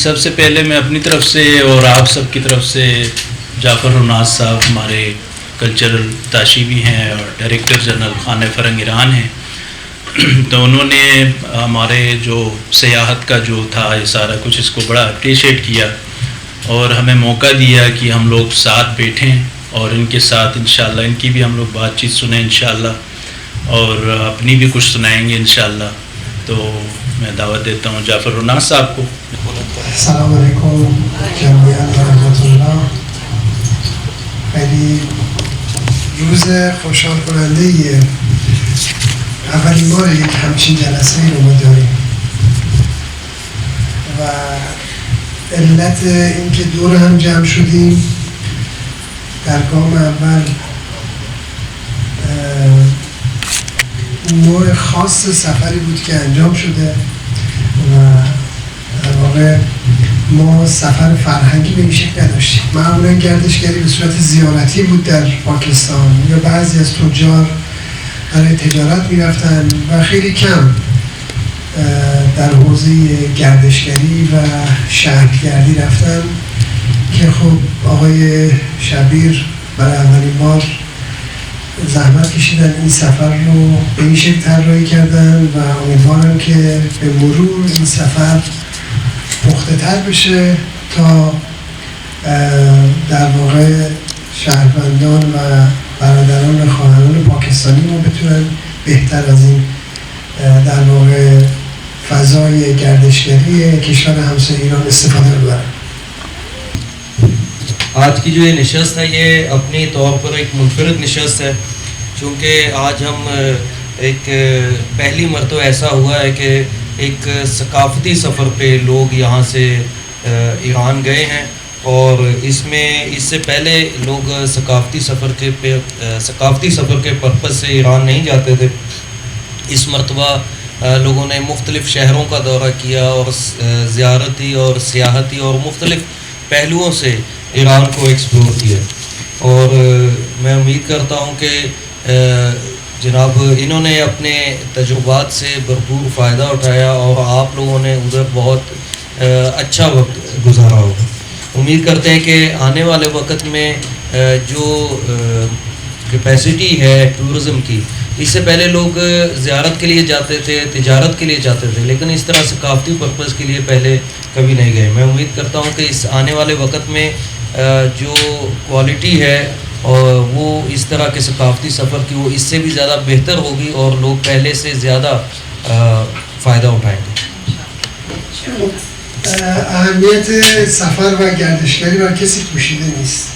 सबसे पहले मैं अपनी तरफ से और आप सब की तरफ से जाफ़र रुनास साहब हमारे कल्चरल ताशी भी हैं और डायरेक्टर जनरल खाने फ़रंग ईरान हैं। तो उन्होंने हमारे जो सियाहत का जो था ये सारा कुछ इसको बड़ा अप्रिशिएट किया और हमें मौका दिया कि हम लोग साथ बैठें और इनके साथ इंशाल्लाह इनकी भी हम लोग बातचीत सुने इंशाल्लाह और अपनी भी कुछ सुनाएंगे इंशाल्लाह। तो मैं दावत देता हूँ जाफ़र रुनास साहब को। अस्सलाम वालेकुम जमीअन व रहमतुल्लाह। خیلی روز خوشحال کننده ایه. اولین بار یک همچین جلسه ای رو ما داریم و علت اینکه دور هم جمع شدیم در گام اول نوع خاص سفری بود که انجام شده و در واقع ما سفر فرهنگی به این شکل نداشتیم. معمولا گردشگری به صورت زیارتی بود در پاکستان یا بعضی از تجار برای تجارت میرفتن و خیلی کم در حوزه گردشگری و شهرگردی رفتن که خب آقای شبیر برای اولین بار زحمت کشیدن این سفر رو به این شکل طراحی کردن و امیدوارم که به مرور این سفر پخته تر بشه تا در واقع شهروندان و برادران و خواهران پاکستانی ما بتونن بهتر از این در واقع فضای گردشگری کشور همسایه ایران استفاده ببرن. आज की जो ये नशस्त है ये अपनी तौर पर एक मुनफरद नशस्त है, चूँकि आज हम एक पहली मरतबा ऐसा हुआ है कि एक सकाफ़ती सफ़र पे लोग यहाँ से ईरान गए हैं और इसमें इससे पहले लोग सकाफ़ती सफ़र के पर्पज़ से ईरान नहीं जाते थे। इस मरतबा लोगों ने मुख्तलिफ़ शहरों का दौरा किया और ज़ियारती और सियाहती और मुख्तलिफ़ पहलुओं से ईरान को एक्सप्लोर किया और मैं उम्मीद करता हूँ कि जनाब इन्होंने अपने तजुर्बात से भरपूर फ़ायदा उठाया और आप लोगों ने उधर बहुत अच्छा वक्त गुजारा होगा। उम्मीद करते हैं कि आने वाले वक्त में जो कैपेसिटी है टूरिज़म की, इससे पहले लोग ज़ियारत के लिए जाते थे, तिजारत के लिए जाते थे, लेकिन इस तरह सकाफ़ती पर्पज़ के लिए पहले कभी नहीं गए। मैं उम्मीद करता हूँ कि इस आने वाले वक्त में जो क्वालिटी है और वो इस तरह के सकाफ़ती सफ़र की वो इससे भी ज़्यादा बेहतर होगी और लोग पहले से ज़्यादा फ़ायदा उठाएंगे। اهمیت سفر و گردشگری بر کسی پوشیده نیست.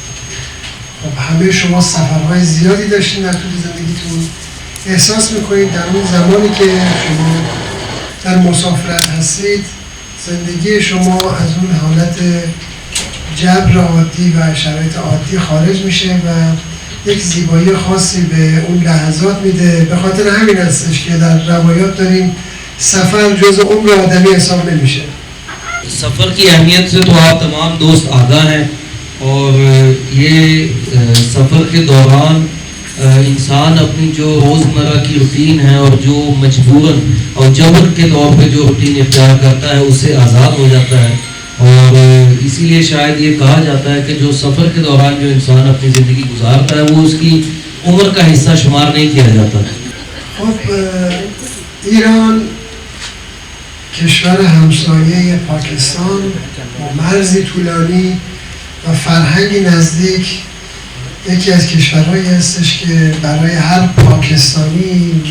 خب همه شما سفرهای زیادی داشتین در طول زندگیتون. احساس میکنید در اون زمانی که شما در مسافرت هستید زندگی شما از اون حالت جبر عادی و شرایط عادی خارج میشه و یک زیبایی خاصی به اون لحظات میده. به خاطر همین هستش که در روایات داریم سفر جز عمر آدمی حساب نمیشه. सफ़र की अहमियत से तो आप तमाम दोस्त आगाह हैं और ये सफ़र के दौरान इंसान अपनी जो रोज़मर्रा की रूटीन है और जो मजबूरन और जबर के तौर पे जो रूटीन इख्तियार करता है उससे आज़ाद हो जाता है और इसीलिए शायद ये कहा जाता है कि जो सफ़र के दौरान जो इंसान अपनी ज़िंदगी गुजारता है वो उसकी उम्र का हिस्सा शुमार नहीं किया जाता। خب ایران کشور همسایه پاکستان با مرزی طولانی و فرهنگی نزدیک یکی از کشورهایی هستش که برای هر پاکستانی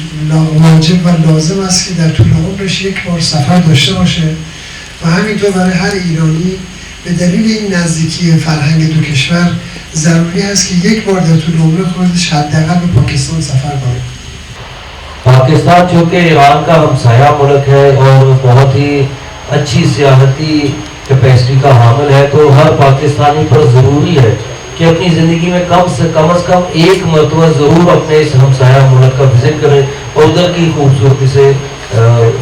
واجب و لازم است که در طول عمرش یک بار سفر داشته باشه و همینطور برای هر ایرانی به دلیل این نزدیکی فرهنگ دو کشور ضروری است که یک بار در طول عمر خودش حداقل به پاکستان سفر کنه. पाकिस्तान चूँकि ईरान का हमसाया मुल्क है और बहुत ही अच्छी सियाहती कैपेसिटी का हामिल है, तो हर पाकिस्तानी पर ज़रूरी है कि अपनी ज़िंदगी में कम से कम एक मरतबा ज़रूर अपने इस हमसाया मुल्क का विज़िट करें और उधर की खूबसूरती से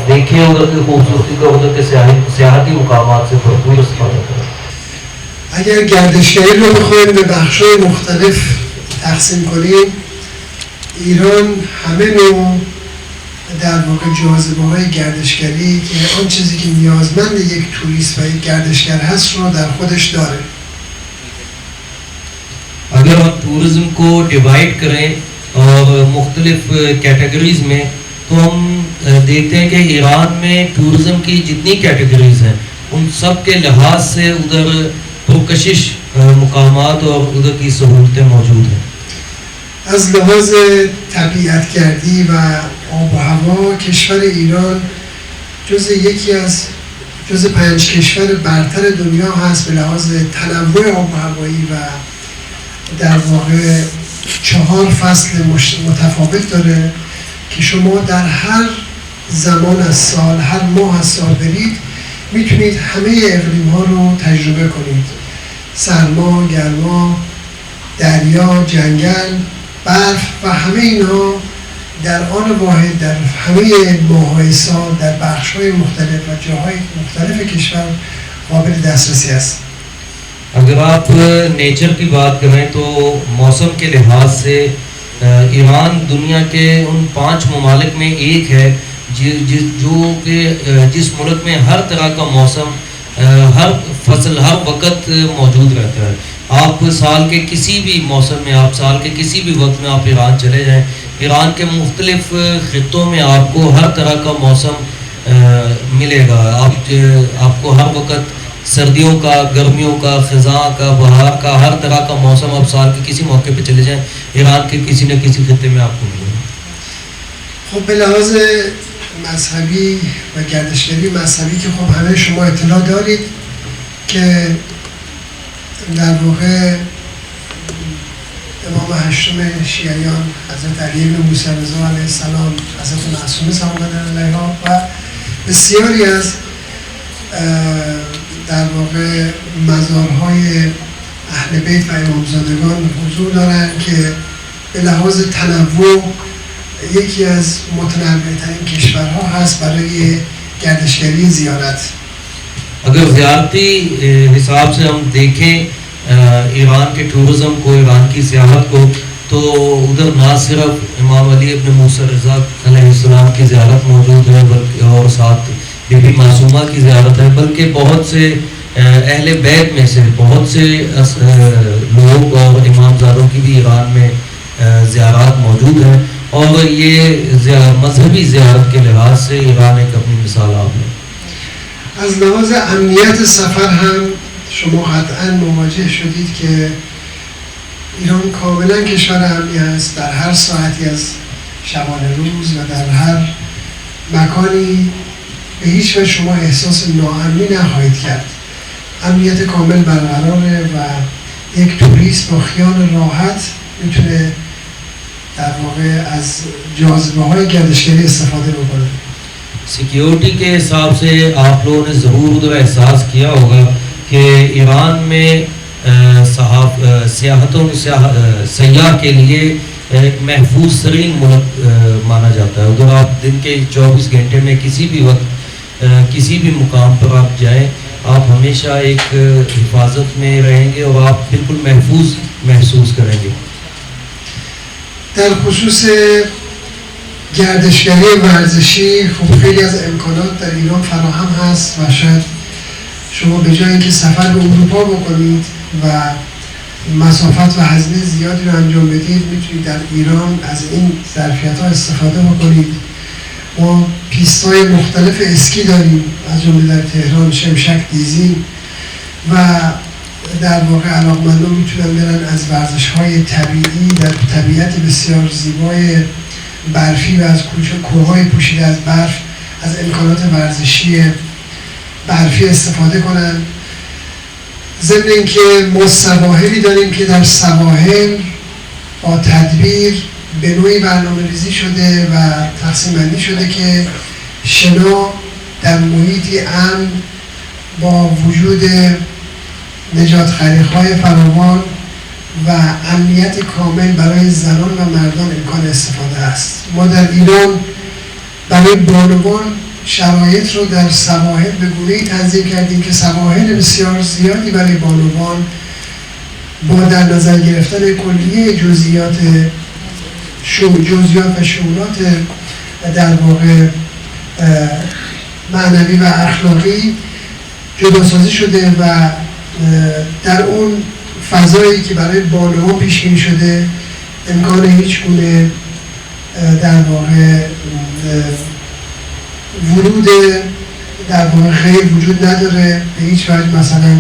देखें, उधर की खूबसूरती का उधर के सियाहती मुकामात से भरपूर इस्तेमाल करें। اگر گردشگری رو بخوایم به بخش‌های مختلف تقسیم کنیم، ایران همه نوع در واقع جاذبه‌های گردشگری که آن چیزی که نیازمند یک توریست و یک گردشگر هست رو در خودش داره. अगर हम टूरिज्म को डिवाइड करें और मुख्तलिफ कैटेगरीज में तो हम देखते हैं कि ईरान में टूरिज्म की जितनी कैटेगरीज हैं उन सब के लिहाज से उधर पुरकशिश मुकामात और उधर की सहूलतें मौजूद हैं. از لحاظ طبیعتگردی و آب و هوا کشور ایران جز 5 کشور برتر دنیا هست به لحاظ تنوع آب و هوایی و در واقع 4 فصل متفاوت داره که شما در هر زمان از سال، هر ماه از سال برید میتونید همه اقلیم ها رو تجربه کنید. سرما، گرما، دریا، جنگل، برف و همه اینها در آن واحد در همه ماه‌های سال در بخش‌های مختلف و جاهای مختلف کشور قابل دسترسی است. अगर आप नेचर की बात करें तो मौसम के लिहाज से ईरान दुनिया के उन 5 ममालिक में एक है जिस मुल्क में हर तरह का मौसम, हर फसल, हर वक्त मौजूद रहता है. आप साल के किसी भी मौसम में, आप साल के किसी भी वक्त में आप ईरान चले जाएं, ईरान के मुख्तलिफ खित्तों में आपको हर तरह का मौसम मिलेगा. आपको हर वक्त सर्दियों का, गर्मियों का, ख़ज़ां का, बहार का, हर तरह का मौसम आप साल के किसी मौके पे चले जाएं ईरान के किसी न किसी खित्ते में आपको मिलेगा. خب به لحاظ مذهبی و گردشگری مذهبی که خب همه شما اطلاع دارید که در واقع امام هشتم شیعیان حضرت علی بن موسی رضا علیه السلام، حضرت معصومه سلام الله علیها و بسیاری از در واقع مزارهای اهل بیت و امامزادگان حضور دارند که به لحاظ تنوع یکی از متنوع‌ترین کشورها هست برای گردشگری زیارت. अगर ज़ियारती हिसाब से हम देखें ईरान के टूरिज़म को, ईरान की सियाहत को, तो उधर ना सिर्फ इमाम अली इब्न मूसा रज़ा अलैहिस्सलाम की ज़ियारत मौजूद है बल्कि और साथ बीबी मासूमा की ज़ियारत है, बल्कि बहुत से अहले बैत में से बहुत से लोग और इमामज़ादों की भी ईरान में ज़ियारत मौजूद हैं और ये मजहबी ज़ियारत के लिहाज से ईरान एक अपनी मिसाल आप है. از لحاظ امنیت سفر هم شما قطعا مواجه شدید که ایران کاملا کشور امنی است. در هر ساعتی از شبانه روز و در هر مکانی به هیچ وجه شما احساس ناامنی نخواهید کرد. امنیت کامل برقراره و یک توریست با خیال راحت میتونه در واقع از جاذبه‌های گردشگری استفاده بکنه. सिक्योरिटी के हिसाब से आप लोगों ने ज़रूर उधर एहसास किया होगा कि ईरान में सयाह के लिए एक महफूज तरीन मुल्क माना जाता है. उधर आप दिन के 24 घंटे में किसी भी वक्त किसी भी मुकाम पर आप जाएं, आप हमेशा एक हिफाजत में रहेंगे और आप बिल्कुल महफूज महसूस करेंगे. در خصوص گردشگری ورزشی خب خیلی از امکانات در ایران فراهم هست و شاید شما به جای اینکه سفر به اروپا بکنید و مسافت و هزینه زیادی رو انجام بدید میتونید در ایران از این ظرفیت‌ها استفاده بکنید. ما پیست‌های مختلف اسکی داریم از جمله در تهران، شمشک، دیزین و در واقع علاقمندان میتونن برن از ورزش‌های طبیعی در طبیعت بسیار زیبای برفی و از کوههای پوشیده از برف از امکانات ورزشی برفی استفاده کنن. ضمن اینکه ما سواحلی داریم که در سواحل با تدبیر به نوعی برنامه‌ریزی شده و تقسیم بندی شده که شنا در محیطی امن با وجود نجات خریق‌های فراوان و امنیت کامل برای زنان و مردان امکان استفاده است. ما در ایران برای بانوان شرایط رو در سواحل به گونه‌ای تنظیم کردیم که سواحل بسیار زیادی برای بانوان با در نظر گرفتن کلیه جزئیات و شؤونات در واقع معنوی و اخلاقی جداسازی شده و در اون فضایی که برای بانوان پیش بینی شده امکان هیچ گونه در واقع ورود در واقع غیر وجود نداره، به هیچ وجه مثلا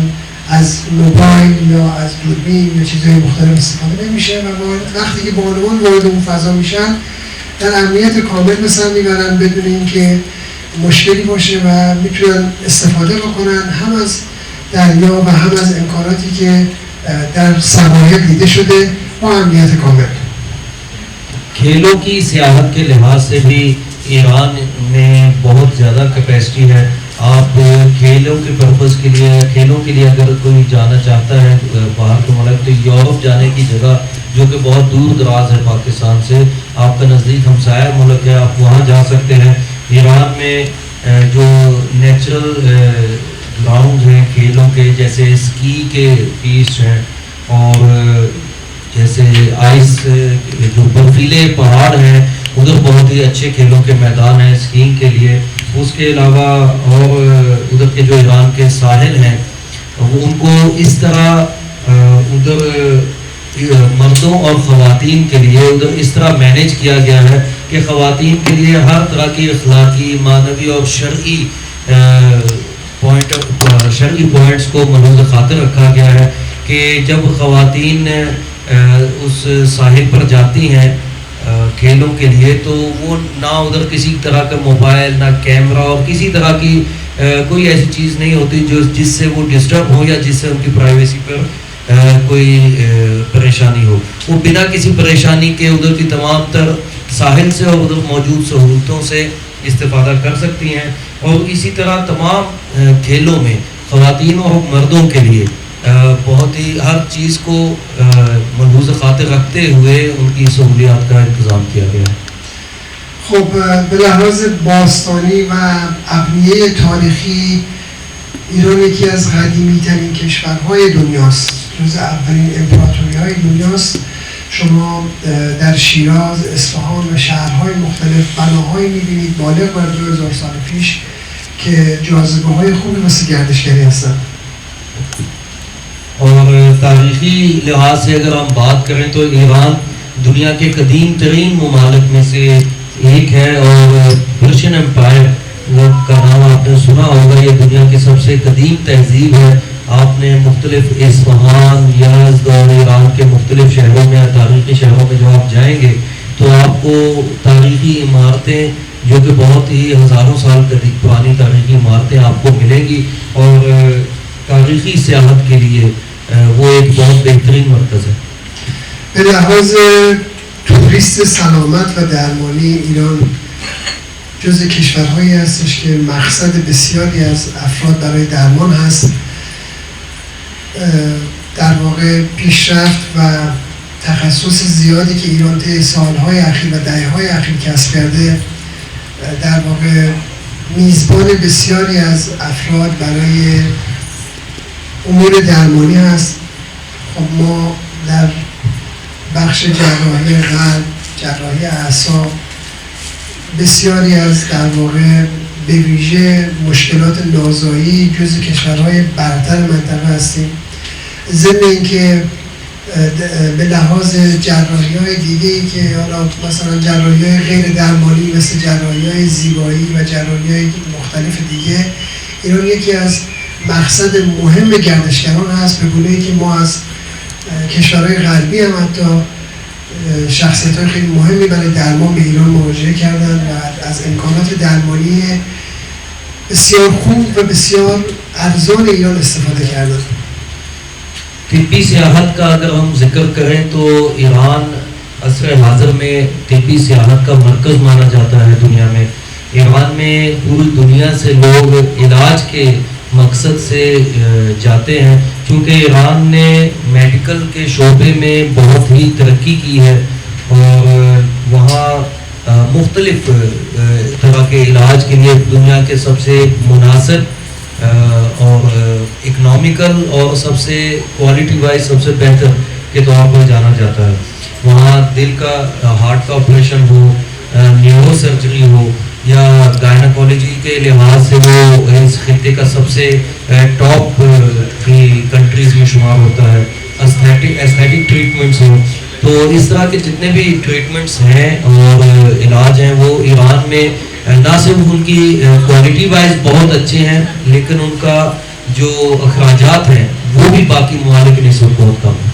از موبایل یا از دوربین یا چیزهای مختلف استفاده نمیشه و وقتی که بانوان وارد اون فضا میشن در امنیت کامل به سر میبرن بدون اینکه مشکلی باشه و میتونن استفاده بکنن هم از دریا و هم از امکاناتی که در سواحل دیده شده با امنیت کامل. खेलों की सियाहत के लिहाज से भी ईरान में बहुत ज़्यादा कैपेसिटी है। आप खेलों के पर्पज़ के लिए अगर कोई जाना चाहता है बाहर के मुल्क तो यूरोप जाने की जगह जो कि बहुत दूर दराज है पाकिस्तान से, आपका नज़दीक हमसाया मुल्क है, आप वहाँ जा सकते हैं। ईरान में जो नेचुरल ग्राउंड हैं खेलों के, जैसे स्की के पीच हैं और जैसे आइस जो बर्फीले पहाड़ हैं उधर बहुत ही अच्छे खेलों के मैदान हैं स्कीइंग के लिए। उसके अलावा और उधर के जो ईरान के साहिल हैं उनको इस तरह उधर मर्दों और ख़वातीन के लिए उधर इस तरह मैनेज किया गया है कि ख़वातीन के लिए हर तरह की अखलाकी, मानवी और शरई पॉइंट्स को मलूज़ खातिर रखा गया है कि जब ख़वातीन उस साहिल पर जाती हैं खेलों के लिए तो वो ना उधर किसी तरह का मोबाइल, ना कैमरा और किसी तरह की कोई ऐसी चीज़ नहीं होती जो जिससे वो डिस्टर्ब हो या जिससे उनकी प्राइवेसी पर कोई परेशानी हो। वो बिना किसी परेशानी के उधर की तमाम तर साहिल से और उधर मौजूद सहूलतों से इस्तेफादा कर सकती हैं। और इसी तरह तमाम खेलों में ख़वातीन और मर्दों के लिए बहुत ही हर चीज़ को मलहूज़ खातिर रखते हुए उनकी सहूलियात का इंतज़ाम किया गया है। خب به لحاظ باستانی و ابنیه تاریخی ایران یکی از قدیمی ترین کشورهای دنیاست، جز اولین امپراتوری های دنیاست. شما در شیراز، اصفهان و شهرهای مختلف بناهایی میبینید بالغ بر 2000 سال پیش که جاذبه های خوبی واسه گردشگری هستند. और तारीख़ी लिहाज से अगर हम बात करें तो ईरान दुनिया के कदीम तरीन ममालिक में से एक है और पर्शियन एम्पायर का नाम आपने सुना होगा। ये दुनिया की सबसे कदीम तहजीब है। आपने मुख्तलिफ इस्फहान, यज़्द और ईरान के मुख्तलिफ शहरों में, तारीख़ी शहरों में जो आप जाएंगे तो आपको तारीख़ी इमारतें जो कि बहुत ही हज़ारों साल पुरानी तारीख़ी इमारतें आपको मिलेंगी और तारीख़ी सियाहत के लिए वो एक बहुत बेहतरीन मरकज़ है। به لحاظ توریست سلامت و درمانی ایران جز کشورهایی هستش که مقصد بسیاری از افراد برای درمان هست. در واقع پیشرفت و تخصص زیادی که ایران طی سالهای اخیر و دهه‌های اخیر کسب کرده در واقع میزبان بسیاری از افراد برای امور درمانی هست. خب ما در بخش جراحی قلب، جراحی اعصاب بسیاری از در واقع به ویژه مشکلات نازایی جز کشورهای برتر منطقه هستیم. ضمن اینکه به لحاظ جراحی‌های دیگه‌ای که حالا مثلا جراحی‌های غیر درمانی مثل جراحی‌های زیبایی و جراحی‌های مختلف دیگه ایران یکی از مقصد مهم گردشگران هست، به گونه‌ای که ما از کشورهای غربی هم حتی شخصیت‌های خیلی مهمی برای درمان به ایران مراجعه کردن و از امکانات درمانی بسیار خوب و بسیار ارزان ایران استفاده کردن. तिब्बी सियाहत का अगर हम जिक्र करें तो ईरान असर हाज़िर में तिब्बी सियाहत का मरकज़ माना जाता है दुनिया में। ईरान में पूरी दुनिया से लोग इलाज के मकसद से जाते हैं क्योंकि ईरान ने मेडिकल के शोबे में बहुत ही तरक्की की है और वहाँ मुख्तलिफ तरह के इलाज के लिए दुनिया के सबसे मुनासिब और इकनॉमिकल और सबसे क्वालिटी वाइज सबसे बेहतर के तौर पर जाना जाता है। वहाँ दिल का हार्ट का ऑपरेशन हो न्यूरो सर्जरी हो या गायनाकोलॉजी के लिहाज से वो इस खित्ते का सबसे टॉप की कंट्रीज़ में शुमार होता है। एस्थेटिक ट्रीटमेंट्स हो, तो इस तरह के जितने भी ट्रीटमेंट्स हैं और इलाज हैं वो ईरान में ना सिर्फ उनकी क्वालिटी वाइज बहुत अच्छे हैं, लेकिन उनका जो अखराजात हैं वो भी बाकी ममालिक की निस्बत बहुत कम है।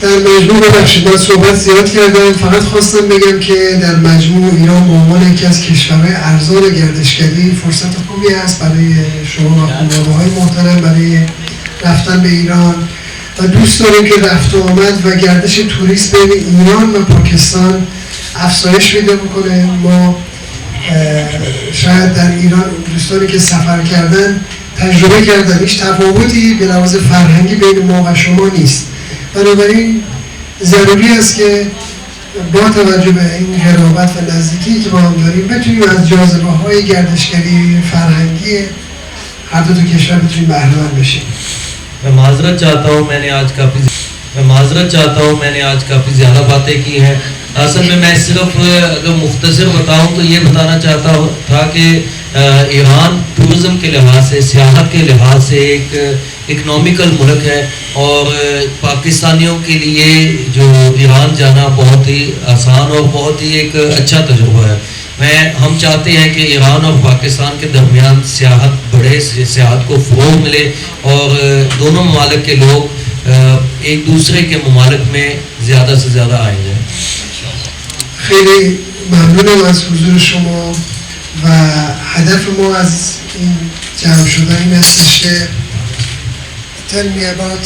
در مجموع ببخشید من صحبت زیاد کردم، فقط خواستم بگم که در مجموع ایران به عنوان یکی از کشورهای ارزان گردشگری فرصت خوبی است برای شما و خانواده‌های محترم برای رفتن به ایران و دوست داریم که رفت و آمد و گردش توریست بین ایران و پاکستان افزایش پیدا بکنه. ما شاید در ایران دوستانی که سفر کردن تجربه کردن هیچ تفاوتی به لحاظ فرهنگی بین ما و شما نیست، بنابراین ضروری است که با توجه به این قرابت و نزدیکی که با هم داریم بتونیم از جاذبه‌های گردشگری فرهنگی هر دو کشور بتونیم بهره مند بشیم. मैं माजरत चाहता हूँ मैंने आज काफ़ी ज़्यादा बातें की हैं। असल में मैं सिर्फ अगर मुख्तसर बताऊँ तो ये बताना चाहता था कि ईरान टूरिज़म के लिहाज से, सियाहत के लिहाज से एक इकनॉमिकल मुल्क है और पाकिस्तानियों के लिए जो ईरान जाना बहुत ही आसान और बहुत ही एक अच्छा तजुर्बा है। हम चाहते हैं कि ईरान और पाकिस्तान के दरमियान सियाहत बढ़े, सियाहत को फ़रोग़ मिले और दोनों ममालिक के लोग एक दूसरे के ममालिक में ज़्यादा से ज़्यादा आए जाएँ। خیلی ممنونم از حضور شما و هدف ما از این جمع شدن این هستش که tell me about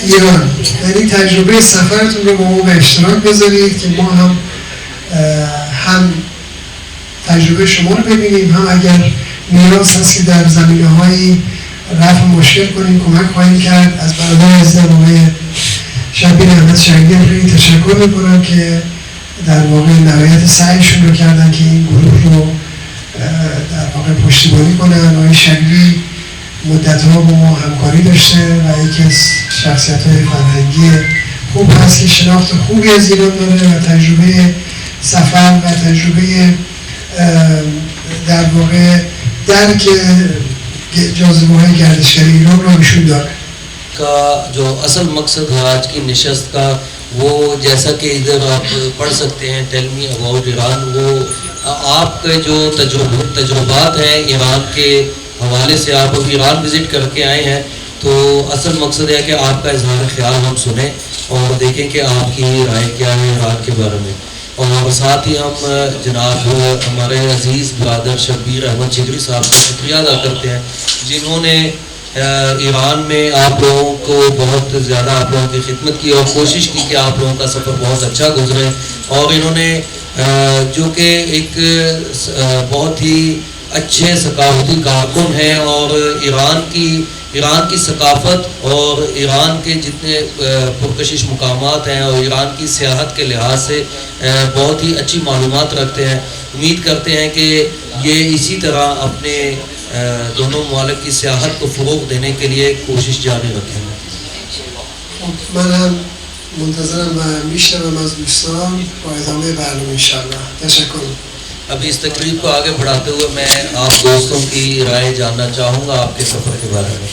ایران، یعنی تجربه سفرتون رو با ما به اشتراک بذارید که ما هم تجربه شما رو ببینیم، هم اگر نیاز هست که در زمینه‌های رفع مشکل کنیم کمک خواهیم کرد. از برادر عزیزم آقای شبیر احمد شهیدی خیلی تشکر میکنم که در واقع نهایت سعیشون رو کردن که این گروه رو در واقع پشتیبانی کنن. آقای شبیری مدت‌ها با ما همکاری داشته و یکی از شخصیت‌های فرهنگی خوب هست که شناخت خوبی از ایران داره و تجربه سفر و تجربه در واقع درک جاذبه‌های گردشگری ایران رو ایشون داره. का जो असल मकसद है आज की नशस्त का, वो जैसा कि इधर आप पढ़ सकते हैं टेल मी अबाउट ईरान, वो आपके जो तजुर्बात हैं ईरान के हवाले से, आप अभी ईरान विज़िट करके आए हैं, तो असल मकसद है कि आपका इजहार ख्याल हम सुने और देखें कि आपकी राय क्या है ईरान के बारे में। और साथ ही हम जनाब हमारे अजीज़ ब्रदर शब्बीर अहमद जिगरी साहब का शुक्रिया अदा करते हैं जिन्होंने ईरान में आप लोगों को बहुत ज़्यादा आप लोगों की खिदमत की और कोशिश की कि आप लोगों का सफ़र बहुत अच्छा गुजरे। और इन्होंने जो कि एक बहुत ही अच्छे सकाफती कारकुन हैं और ईरान की सकाफ़त और ईरान के जितने पुरकशिश मुकामात हैं और ईरान की सियाहत के लिहाज से बहुत ही अच्छी मालूमात रखते हैं। उम्मीद करते हैं कि ये इसी तरह अपने दोनों ममालिक की सियाहत को फ़रोग़ देने के लिए कोशिश जारी रखेंगे। من هم منتظرم و میشنوم از دوستان با ادامه برنامه انشاءالله. تشکر. अभी इस तकरीब को आगे बढ़ाते हुए मैं आप दोस्तों की राय जानना चाहूँगा आपके सफ़र के बारे में।